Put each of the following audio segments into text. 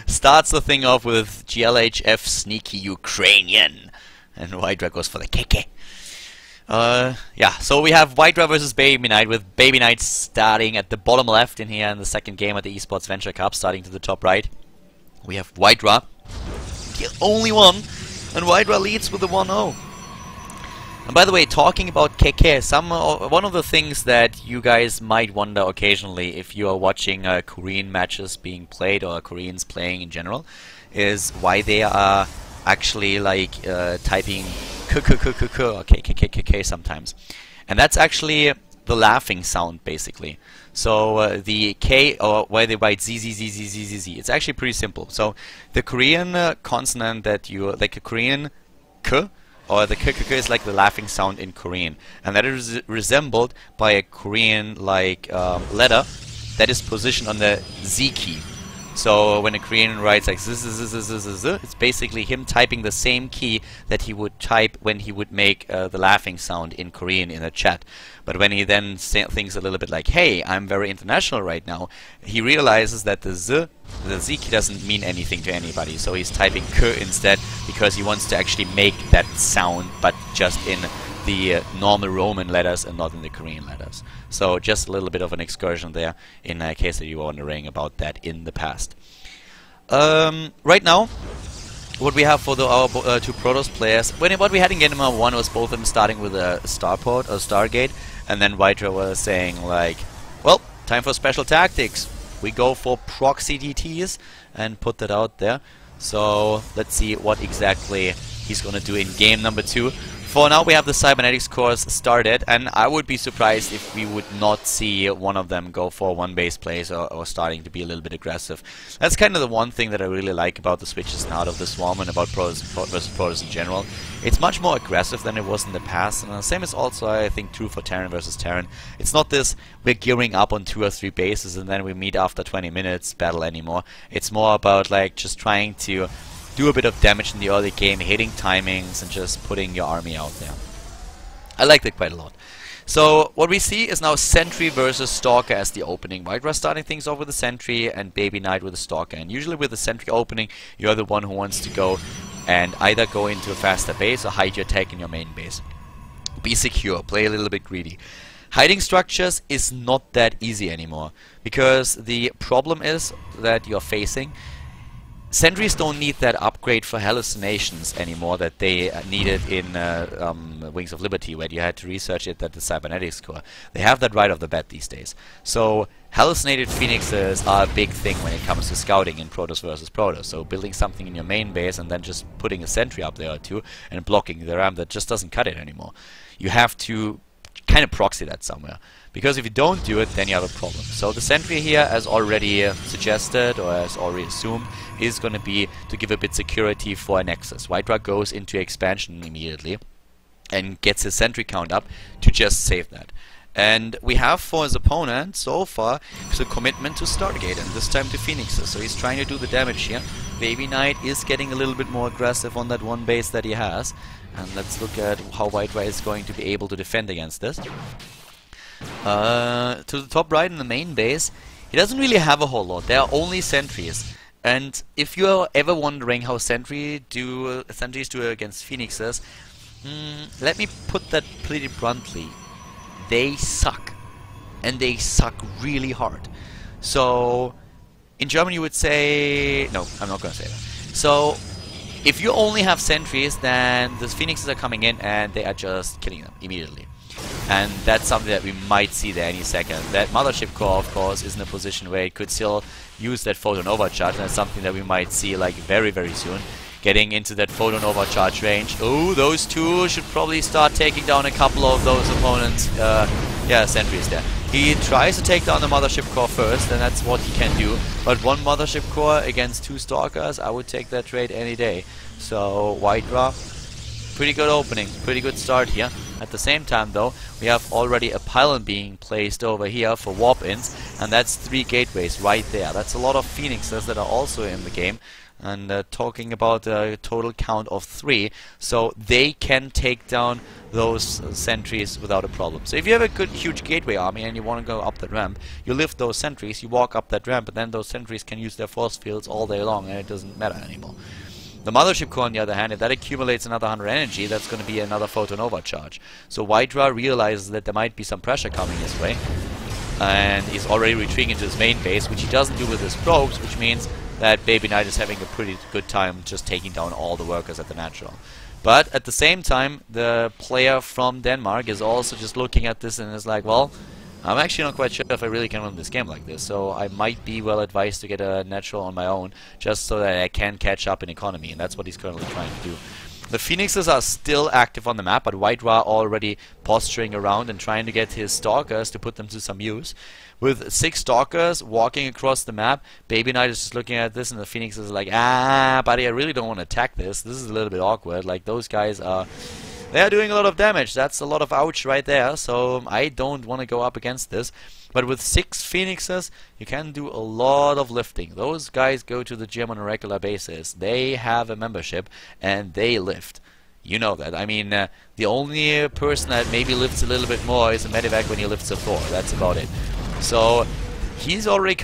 Starts the thing off with GLHF sneaky Ukrainian. And WhiteRa goes for the KK. Yeah, so we have WhiteRa versus BabyKnight, with BabyKnight starting at the bottom left in here in the second game at the Esports Venture Cup, starting to the top right. We have WhiteRa, the only one, and WhiteRa leads with the 1-0. And by the way, talking about KK, one of the things that you guys might wonder occasionally if you are watching Korean matches being played, or Koreans playing in general, is why they are actually like typing k or k sometimes. And that's actually the laughing sound, basically. So the K, or why they write z. It's actually pretty simple. So the Korean consonant that you, like a Korean k, or the k is like the laughing sound in Korean, and that is resembled by a Korean like letter that is positioned on the Z key. So when a Korean writes like z, it's basically him typing the same key that he would type when he would make the laughing sound in Korean in a chat. But when he then thinks a little bit like, hey, I'm very international right now, he realizes that the Z key doesn't mean anything to anybody. So he's typing k instead, because he wants to actually make that sound, but just in the normal Roman letters and not in the Korean letters. So just a little bit of an excursion there, in case that you were wondering about that in the past. Right now, what we have for our two Protoss players, what we had in game number 1 was both of them starting with a starport or Stargate, and then WhiteRa was saying like, well, time for special tactics. We go for proxy DTs and put that out there. So let's see what exactly he's gonna do in game number 2. For now, we have the cybernetics course started, and I would be surprised if we would not see one of them go for one-base plays, or starting to be a little bit aggressive. That's kind of the one thing that I really like about the switches now out of the Swarm, and about Protoss versus Protoss in general. It's much more aggressive than it was in the past, and the same is also, I think, true for Terran versus Terran. It's not this, we're gearing up on 2 or 3 bases and then we meet after 20 minutes battle anymore. It's more about like just trying to do a bit of damage in the early game, hitting timings, and just putting your army out there. I like that quite a lot. So what we see is now Sentry versus Stalker as the opening. WhiteRa starting things off with the Sentry, and BabyKnight with the Stalker. And usually with the Sentry opening, you're the one who wants to go and either go into a faster base or hide your tech in your main base. Be secure, play a little bit greedy. Hiding structures is not that easy anymore, because the problem is that you're facing, Sentries don't need that upgrade for hallucinations anymore that they needed in Wings of Liberty, where you had to research it at the cybernetics core. They have that right off the bat these days. So hallucinated phoenixes are a big thing when it comes to scouting in Protoss versus Protoss. So building something in your main base and then just putting a sentry up there or two and blocking the RAM, that just doesn't cut it anymore. You have to kind of proxy that somewhere, because if you don't do it, then you have a problem. So the sentry here, as already suggested or as already assumed, is going to be to give a bit security for a Nexus. WhiteRa goes into expansion immediately and gets his sentry count up to just save that. And we have for his opponent so far the commitment to Stargate, and this time to Phoenixes. So he's trying to do the damage here. BabyKnight is getting a little bit more aggressive on that one base that he has. And let's look at how WhiteRa is going to be able to defend against this. To the top right in the main base, he doesn't really have a whole lot. There are only sentries. And if you're ever wondering how sentries do against Phoenixes, let me put that pretty bluntly. They suck. And they suck really hard. So, in German you would say... No, I'm not going to say that. So, if you only have sentries, then the Phoenixes are coming in and they are just killing them immediately. And that's something that we might see there any second. That Mothership Core, of course, is in a position where it could still use that photon overcharge, and that's something that we might see like very, very soon. Getting into that photon overcharge range. Oh, those two should probably start taking down a couple of those opponents. Yeah, sentries there. He tries to take down the Mothership Core first, and that's what he can do. But one Mothership Core against 2 Stalkers, I would take that trade any day. So, WhiteRa, pretty good opening, pretty good start here. At the same time, though, we have already a pylon being placed over here for warp-ins, and that's 3 gateways right there. That's a lot of Phoenixes that are also in the game. and talking about a total count of 3, so they can take down those sentries without a problem. So if you have a good huge gateway army and you want to go up that ramp, you lift those sentries, you walk up that ramp, and then those sentries can use their force fields all day long, and it doesn't matter anymore. The Mothership Core, on the other hand, if that accumulates another 100 energy, that's going to be another photon overcharge. So WhiteRa realizes that there might be some pressure coming his way, and he's already retreating into his main base, which he doesn't do with his probes, which means that BabyKnight is having a pretty good time just taking down all the workers at the natural. But at the same time, the player from Denmark is also just looking at this and is like, well, I'm actually not quite sure if I really can win this game like this, so I might be well advised to get a natural on my own, just so that I can catch up in economy, and that's what he's currently trying to do. The Phoenixes are still active on the map, but WhiteRa already posturing around and trying to get his Stalkers to put them to some use. With 6 Stalkers walking across the map, BabyKnight is just looking at this, and the Phoenixes are like, ah, buddy, I really don't want to attack this. This is a little bit awkward. Like, those guys are... they are doing a lot of damage. That's a lot of ouch right there, so I don't want to go up against this. But with 6 Phoenixes, you can do a lot of lifting. Those guys go to the gym on a regular basis. They have a membership, and they lift. You know that. I mean, the only person that maybe lifts a little bit more is a Medivac when he lifts a Thor. That's about it. So... he's already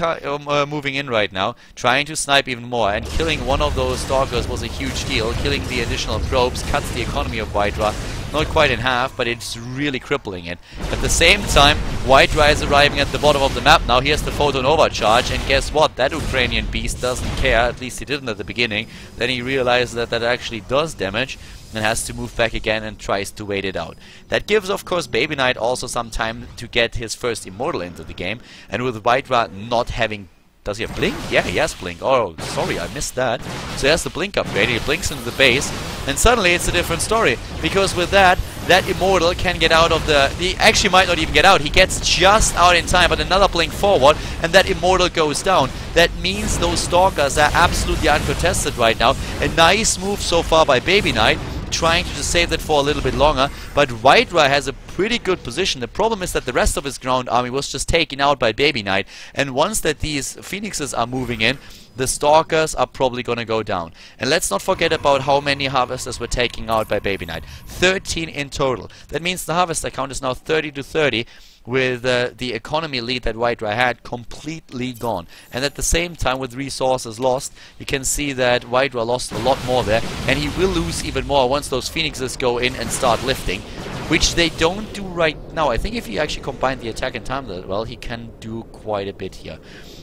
moving in right now, trying to snipe even more, and killing one of those stalkers was a huge deal. Killing the additional probes cuts the economy of WhiteRa, not quite in half, but it's really crippling it. At the same time, WhiteRa is arriving at the bottom of the map now. Here's the photon overcharge, and guess what? That Ukrainian beast doesn't care, at least he didn't at the beginning. Then he realizes that that actually does damage, and has to move back again and tries to wait it out. That gives, of course, BabyKnight also some time to get his first Immortal into the game, and with WhiteRa not having... does he have Blink? Yeah, he has Blink. Oh, sorry, I missed that. So he has the Blink upgrade, he blinks into the base, and suddenly it's a different story, because with that, that Immortal can get out of the... he actually might not even get out, he gets just out in time, but another Blink forward, and that Immortal goes down. That means those Stalkers are absolutely uncontested right now. A nice move so far by BabyKnight, trying to just save that for a little bit longer, but WhiteRa has a pretty good position. The problem is that the rest of his ground army was just taken out by BabyKnight, and once that these Phoenixes are moving in, the Stalkers are probably going to go down. And let's not forget about how many Harvesters were taken out by BabyKnight. 13 in total. That means the Harvester count is now 30 to 30, with the economy lead that WhiteRa had completely gone. And at the same time, with resources lost, you can see that WhiteRa lost a lot more there, and he will lose even more once those Phoenixes go in and start lifting, which they don't do right now. I think if he actually combined the attack and time that well, he can do quite a bit here.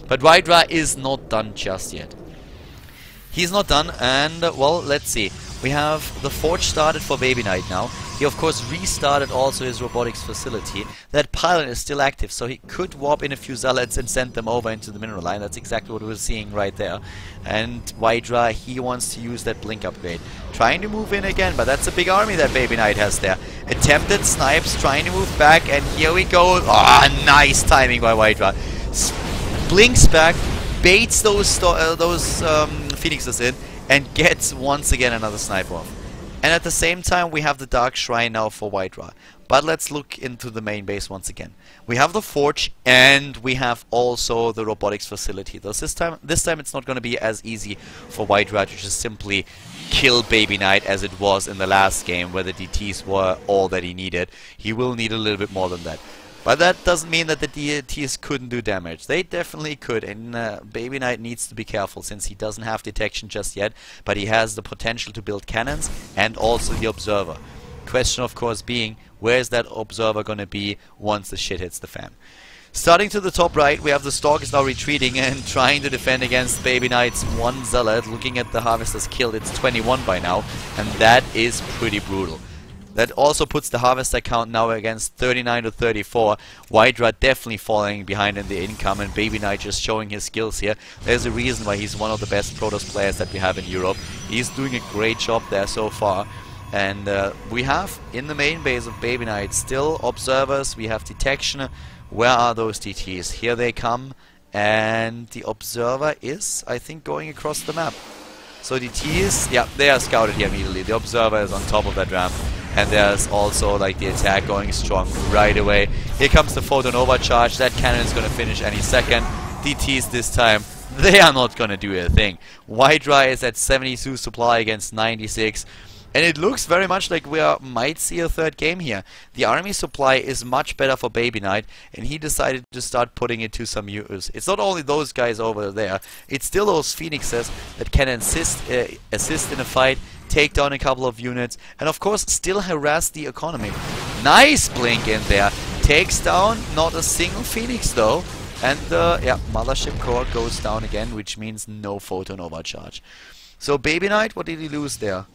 But WhiteRa is not done just yet. He's not done, and well, let's see. We have the Forge started for BabyKnight now. He of course restarted also his robotics facility. That pylon is still active, so he could warp in a few zealots and send them over into the mineral line. That's exactly what we're seeing right there. And WhiteRa, he wants to use that Blink upgrade. Trying to move in again, but that's a big army that BabyKnight has there. Attempted snipes, trying to move back, and here we go. Ah, nice timing by WhiteRa. Blinks back, baits those Phoenixes in, and gets once again another sniper off. And at the same time, we have the Dark Shrine now for WhiteRa. But let's look into the main base once again. We have the Forge, and we have also the robotics facility. This time it's not going to be as easy for WhiteRa to just simply kill BabyKnight as it was in the last game, where the DTs were all that he needed. He will need a little bit more than that. But that doesn't mean that the DTs couldn't do damage. They definitely could, and BabyKnight needs to be careful since he doesn't have detection just yet, but he has the potential to build cannons and also the Observer. Question of course being, where is that Observer going to be once the shit hits the fan? Starting to the top right, we have the Stalkers now retreating and trying to defend against BabyKnight's one Zealot. Looking at the Harvesters killed, it's 21 by now, and that is pretty brutal. That also puts the Harvester count now against 39 to 34. WhiteRa definitely falling behind in the income, and BabyKnight just showing his skills here. There's a reason why he's one of the best Protoss players that we have in Europe. He's doing a great job there so far. And we have in the main base of BabyKnight still Observers, we have detection. Where are those DTs? Here they come, and the Observer is, I think, going across the map. So DTs, yeah, they are scouted here immediately. The Observer is on top of that ramp. And there's also like the attack going strong right away. Here comes the photon overcharge. That cannon is going to finish any second. DTs this time they are not gonna do a thing. WhiteRa is at 72 supply against 96. And it looks very much like we might see a third game here. The army supply is much better for BabyKnight, and he decided to start putting it to some use. It's not only those guys over there, it's still those Phoenixes that can assist in a fight, take down a couple of units, and of course still harass the economy. Nice blink in there. Takes down not a single Phoenix though. And yeah, Mothership Core goes down again, which means no photon overcharge. So BabyKnight, what did he lose there?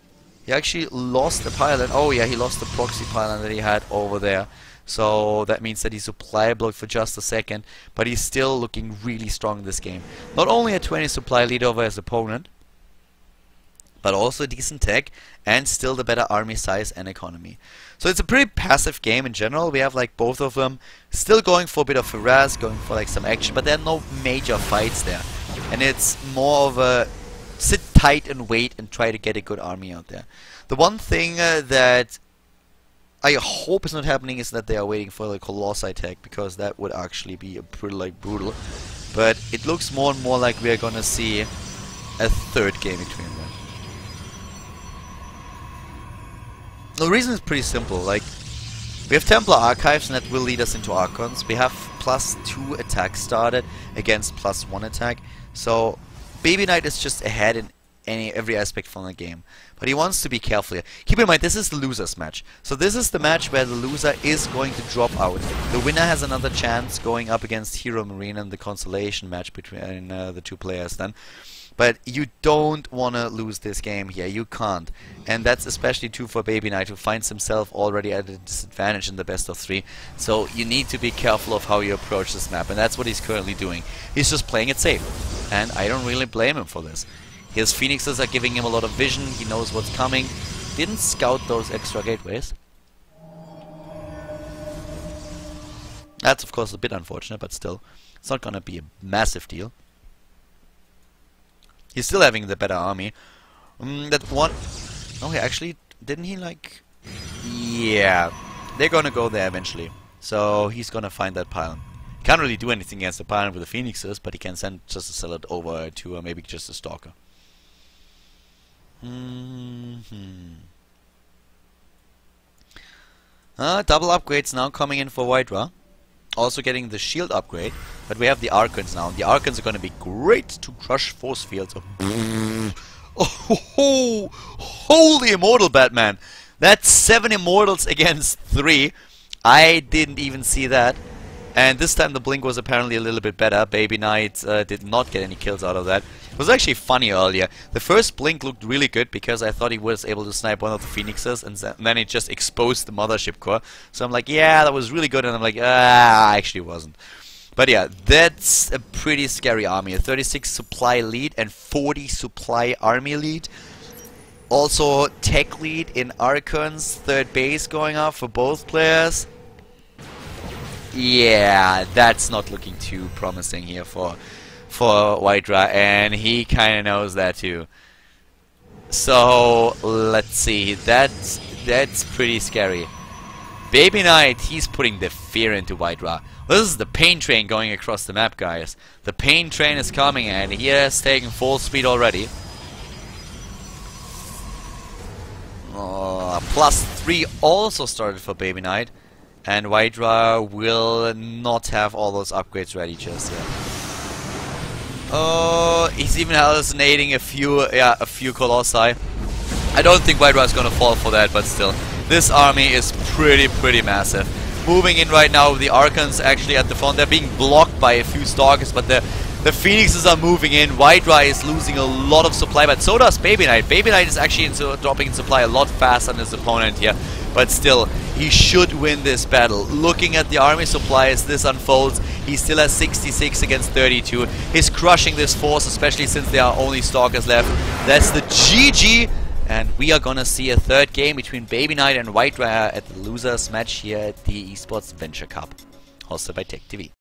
He actually lost the pylon. Oh yeah, he lost the proxy pylon that he had over there. So that means that he supply blocked for just a second. But he's still looking really strong in this game. Not only a 20 supply lead over his opponent, but also decent tech and still the better army size and economy. So it's a pretty passive game in general. We have like both of them still going for a bit of harass, going for like some action, but there are no major fights there. And it's more of a sit tight and wait and try to get a good army out there. The one thing that I hope is not happening is that they are waiting for the Colossi tech, because that would actually be a pretty like brutal. But it looks more and more like we're gonna see a third game between them. The reason is pretty simple. Like, we have Templar archives and that will lead us into Archons. We have +2 attack started against +1 attack. So BabyKnight is just ahead in every aspect from the game. But he wants to be careful here. Keep in mind, this is the loser's match. So this is the match where the loser is going to drop out. The winner has another chance going up against Hero Marine in the consolation match between the two players then. But you don't want to lose this game here. You can't. And that's especially true for BabyKnight, who finds himself already at a disadvantage in the best of 3. So you need to be careful of how you approach this map. And that's what he's currently doing. He's just playing it safe. And I don't really blame him for this. His Phoenixes are giving him a lot of vision. He knows what's coming. Didn't scout those extra gateways. That's of course a bit unfortunate, but still. It's not gonna be a massive deal. He's still having the better army. That one... Oh, he actually... Didn't he, like... Yeah. They're gonna go there eventually. So, he's gonna find that pylon. Can't really do anything against the pylon with the Phoenixes, but he can send just a Zealot over to maybe just a Stalker. Double upgrades now coming in for WhiteRa. Also getting the shield upgrade, but we have the Archons now. The Archons are going to be great to crush force fields. Oh, holy immortal Batman! That's 7 immortals against 3. I didn't even see that. And this time the blink was apparently a little bit better. BabyKnight did not get any kills out of that. It was actually funny earlier. The first blink looked really good because I thought he was able to snipe one of the Phoenixes, and then it just exposed the Mothership Core. So I'm like, yeah, that was really good, and I'm like, actually wasn't. But yeah, that's a pretty scary army. A 36 supply lead and 40 supply army lead. Also tech lead in Archons, 3rd base going up for both players. Yeah, that's not looking too promising here for WhiteRa, and he kind of knows that too. So let's see, that's pretty scary. BabyKnight, he's putting the fear into WhiteRa. This is the pain train going across the map, guys. The pain train is coming, and he has taken full speed already. +3 also started for BabyKnight. And WhiteRa will not have all those upgrades ready just yet. Oh, he's even hallucinating a few Colossi. I don't think WhiteRa is gonna fall for that, but still. This army is pretty massive. Moving in right now, the Archons actually at the front. They're being blocked by a few Stalkers, but the Phoenixes are moving in. WhiteRa is losing a lot of supply, but so does BabyKnight. BabyKnight is actually dropping in supply a lot faster than his opponent here. But still, he should win this battle. Looking at the army supply as this unfolds, he still has 66 against 32. He's crushing this force, especially since there are only Stalkers left. That's the GG. And we are gonna see a third game between BabyKnight and WhiteRa at the losers match here at the Esports Venture Cup, hosted by Tech TV.